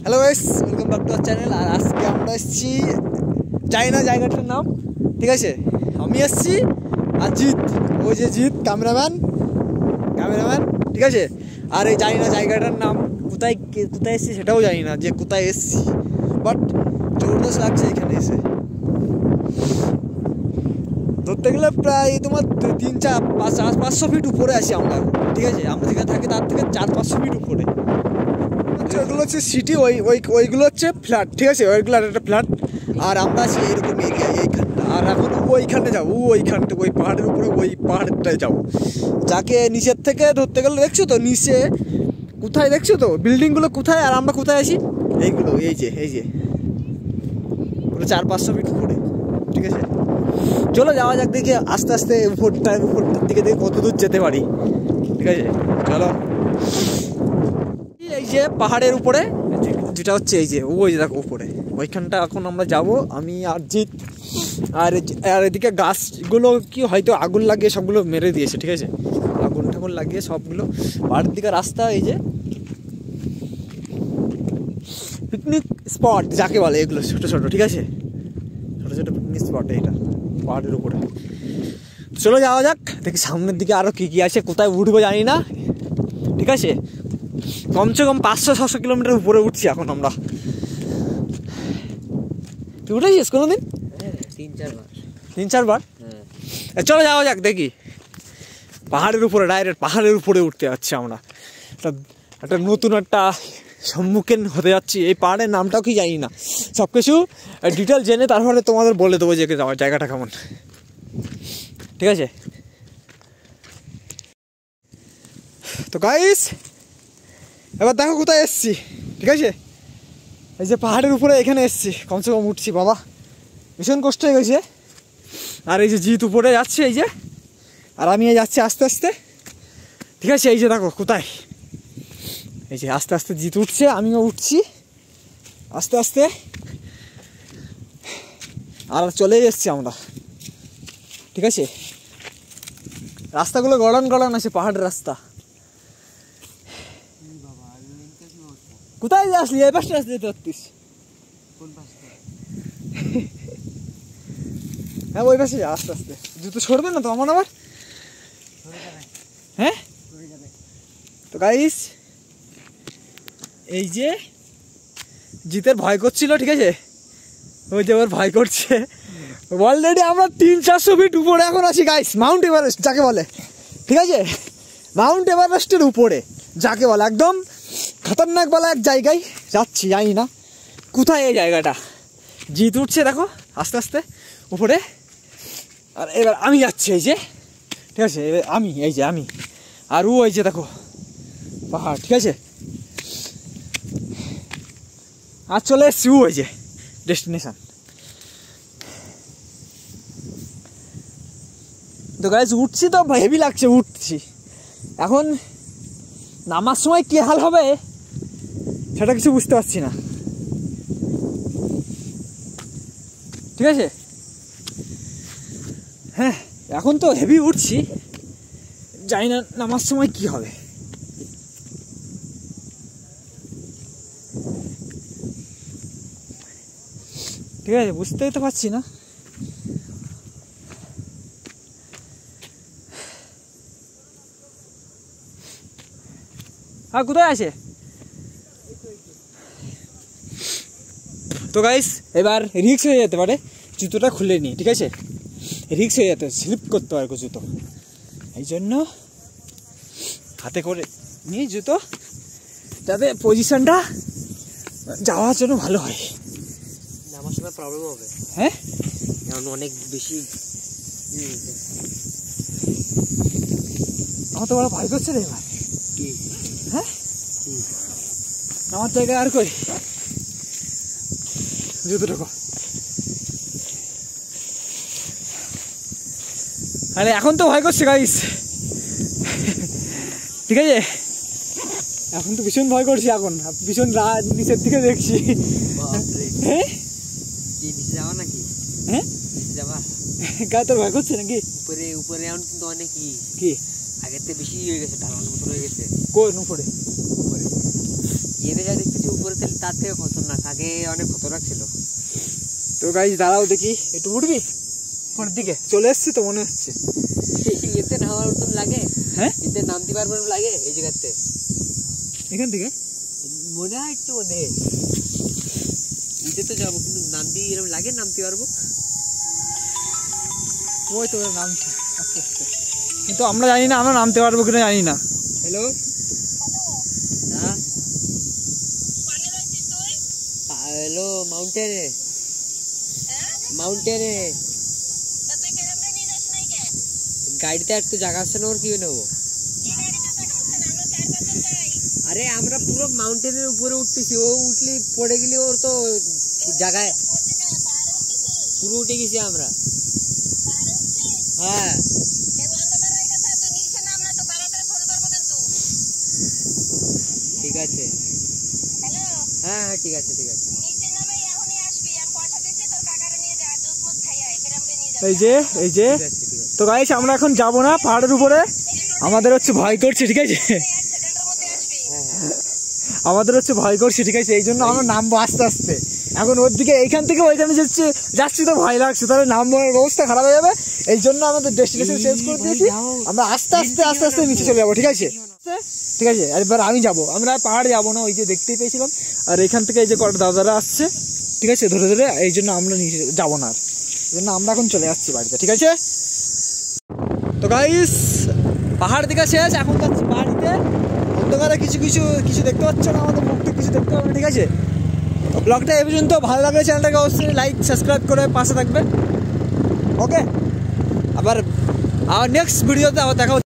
Hello guys, welcome back to our channel. আর আজকে আমরা এসেছি জানি না জায়গাটার নাম, ঠিক আছে। আমি এসেছি আর জিৎ, ওই যে জিৎ ক্যামেরাম্যান, ঠিক আছে। আর এই জানি না জায়গাটার নাম, কোথায় এসেছি সেটাও জানি না যে কোথায় এসেছি, বাট জোরদাস লাগছে এখানে এসে। ধরতে গেলে প্রায় তোমার 3-4-500 ফিট উপরে আছি আমরা, ঠিক আছে। আমরা যেখানে থাকি তার থেকে 400-500 ফিট উপরে। ওইগুলো হচ্ছে সিটি, ওইগুলো হচ্ছে ফ্ল্যাট, ঠিক আছে। ওইগুলো একটা ফ্ল্যাট, আর আমরা আছি এইরকম এরিয়া এইখানটা। আর এখন ওইখানে যাবো, ওইখানটা ওই পাহাড়ের উপরে, ওই পাহাড়টায় যাবো, যাকে নিচের থেকে ধরতে গেলে দেখছো তো নিচে কোথায়, দেখছো তো বিল্ডিংগুলো কোথায়, আর আমরা কোথায় আছি। এইগুলো এই যে 400-500 ফিট উপরে, ঠিক আছে। চলো যাওয়া যাক, দেখি আস্তে আস্তে উপরটার দিকে দেখে কত দূর যেতে পারি, ঠিক আছে। চলো, এই যে পাহাড়ের উপরে যেটা হচ্ছে এই যে ওই দেখো উপরে, ওইখানটা এখন আমরা যাব, আমি আর জিৎ। আর এদিকে গাছগুলো কি হয়তো আগুন লাগিয়ে সবগুলো মেরে দিয়েছে, ঠিক আছে। আগুন ঠাগুন লাগিয়ে সবগুলো। পাহাড়ের দিকে রাস্তা, এই যে পিকনিক স্পট যাকে বলে, এগুলো ছোটো ছোটো, ঠিক আছে, ছোটো ছোটো পিকনিক স্পট এইটা পাহাড়ের উপরে। চলো যাওয়া যাক, দেখি সামনের দিকে আরও কী কী আছে, কোথায় উঠবো জানি না, ঠিক আছে। কমসে কম 500-600 কিলোমিটার উপরে উঠছি এখন আমরা। তুই উঠেছিস কোনোদিন? 3-4 বার। চলো যাওয়া যাক, দেখি পাহাড়ের উপরে, ডাইরেক্ট পাহাড়ের উপরে উঠতে যাচ্ছি আমরা। একটা নতুন একটা সম্মুখীন হতে যাচ্ছি। এই পাহাড়ের নামটাও কি জানি না, সব কিছু ডিটেল জেনে তারপরে তোমাদের বলে দেবো যে জায়গাটা কেমন, ঠিক আছে। তো গাইস এবার দেখো কোথায় এসছি, ঠিক আছে। এই যে পাহাড়ের উপরে এখানে এসছি, কমসে কম উঠছি, বাবা ভীষণ কষ্ট হয়ে গেছে। আর এই যে জিৎ উপরে যাচ্ছে, এই যে, আর আমি যাচ্ছি আস্তে আস্তে, ঠিক আছে। এই যে দেখো কোথায়, এই যে আস্তে আস্তে জিৎ উঠছে, আমিও উঠছি আস্তে আস্তে, আর চলেই এসছি আমরা, ঠিক আছে। রাস্তাগুলো গড়ান আছে, পাহাড়ের রাস্তা। কোথায় আসলি? এই পাশে আসতে যেতে পারতিস। হ্যাঁ ওই পাশে আস্তে আস্তে, জুতো ছড়বে না তো আমার আবার, হ্যাঁ। তো গাইস এই যে জিতের ভয় করছিল, ঠিক আছে, ওই যে ওর ভয় করছে। অলরেডি আমরা 300-400 ফিট উপরে এখন আছি গাইস, মাউন্ট এভারেস্ট যাকে বলে, ঠিক আছে। মাউন্ট এভারেস্টের উপরে যাকে বলে, একদম খতরনাক বলা এক জায়গায় যাচ্ছি, জানি না কোথায় এই জায়গাটা। জিত উঠছে দেখো আস্তে আস্তে উপরে, আর এবার আমি যাচ্ছি, এই যে, ঠিক আছে। এবার আমি এই যে আমি, আর ও এই যে দেখো পাহাড়, ঠিক আছে। আর চলে এসছি ওই যে ডেস্টিনেশন। তো গাইস উঠছি, তো হেভি লাগছে উঠছি। এখন নামার সময় কী হাল হবে সেটা কিছু বুঝতে পারছি না, ঠিক আছে। হ্যাঁ এখন তো হেভি উঠছি, জানি না নামার সময় কি হবে। ঠিক আছে, বুঝতেই তো পারছি না। হ্যাঁ কোথায় আছে? তো গাইস এবার রিস্ক হয়ে যেতে পারে, জুতোটা খুলে নিই, ঠিক আছে। রিস্ক হয়ে যেতে, স্লিপ করতে পারে জুতো, এই জন্য হাতে করে নিই জুতো, যাতে পজিশনটা যাওয়ার জন্য ভালো হয়। আমার সময় প্রবলেম হবে, হ্যাঁ, কারণ অনেক বেশি। আমার তো বড় ভয় করছে রে এবার। হ্যাঁ আমার জায়গায় আর কই জুতোটাকে, আরে এখন তো ভয় করছে গাইস, ঠিক আছে। এখন তো ভীষণ ভয় করছি, এখন ভীষণ নিচের দিকে দেখছি। হ্যাঁ নিচে যাওয়া নাকি? হ্যাঁ নিচে যাওয়া, গা তোর ভয় করছে নাকি? উপরে উপরে এখন কিন্তু অনেকই কি আগের থেকে বেশি হয়ে গেছে, ঢালানোর মতো হয়ে গেছে। কোন উপরে? এনে যা দেখতেছি উপরে তাহলে তার থেকে খতরনাক, আগে অনেক খতরনাক ছিল। তো গাইস দাঁড়াও দেখি, একটু উঠবি কোন দিকে? চলে এসছি তো মনে হচ্ছে। এতে নামার মতন লাগে? হ্যাঁ এতে নামতে পারবো লাগে এই জায়গাতে? এখান থেকে মনে হয় একটু মনে এতে তো যাবো, কিন্তু নামতে এরকম লাগে নামতে পারবো? ওই তো নামছে আস্তে আস্তে, কিন্তু আমরা জানি না আমরা নামতে পারবো কিনা জানি না। হ্যালো, হ্যাঁ হ্যালো, মাউন্টেনে মাউন্টেনে গাড়িতে একটু জায়গা আছে না, ওর কি নেবো? আরে আমরা পুরো মাউন্টেনের উপরে উঠতেছি, ও উঠলে পড়ে গেলে ওর তো জায়গায় পুরো উঠে গেছি আমরা। হ্যাঁ ঠিক আছে, হ্যাঁ হ্যাঁ ঠিক আছে ঠিক আছে। এই যে এই যে তো গাইস আমরা এখন যাব না পাহাড়ের উপরে, আমাদের হচ্ছে ভয় করছে, ঠিক আছে? আমাদের হচ্ছে ভয় করছে, ঠিক আছে? এই জন্য আমরা নামবো আস্তে আস্তে। এখন ওর দিকে এইখান থেকে ওইখানে যাচ্ছি তো ভয় লাগছে, তাহলে নামবার অবস্থা খারাপ হয়ে যাবে। এই জন্য আমাদের ডেস্টিনেশন চেঞ্জ করে দিয়েছি, আমরা আস্তে আস্তে আস্তে আস্তে নিচে চলে যাবো, ঠিক আছে? ঠিক আছে, এবার আমি যাবো, আমরা পাহাড়ে যাবো না, ওই যে দেখতেই পেয়েছিলাম। আর এখান থেকে এই যে কটা দাদারা আসছে, ঠিক আছে, ধরে ধরে, এই জন্য আমরা নিচে যাবো না, আর এই জন্য আমরা এখন চলে যাচ্ছি বাড়িতে, ঠিক আছে? তো গাইস পাহাড় দেখা শেষ, এখন যাচ্ছি বাড়িতে। অন্ধকারে কিছু কিছু কিছু দেখতে পাচ্ছ না, আমাদের মুখটা কিছু দেখতে পাবে, ঠিক আছে? ব্লগটা এই পর্যন্ত, ভালো লাগলে চ্যানেলটাকে অবশ্যই লাইক সাবস্ক্রাইব করে পাশে থাকবেন, ওকে? আবার নেক্সট ভিডিওতে আবার দেখা হচ্ছে।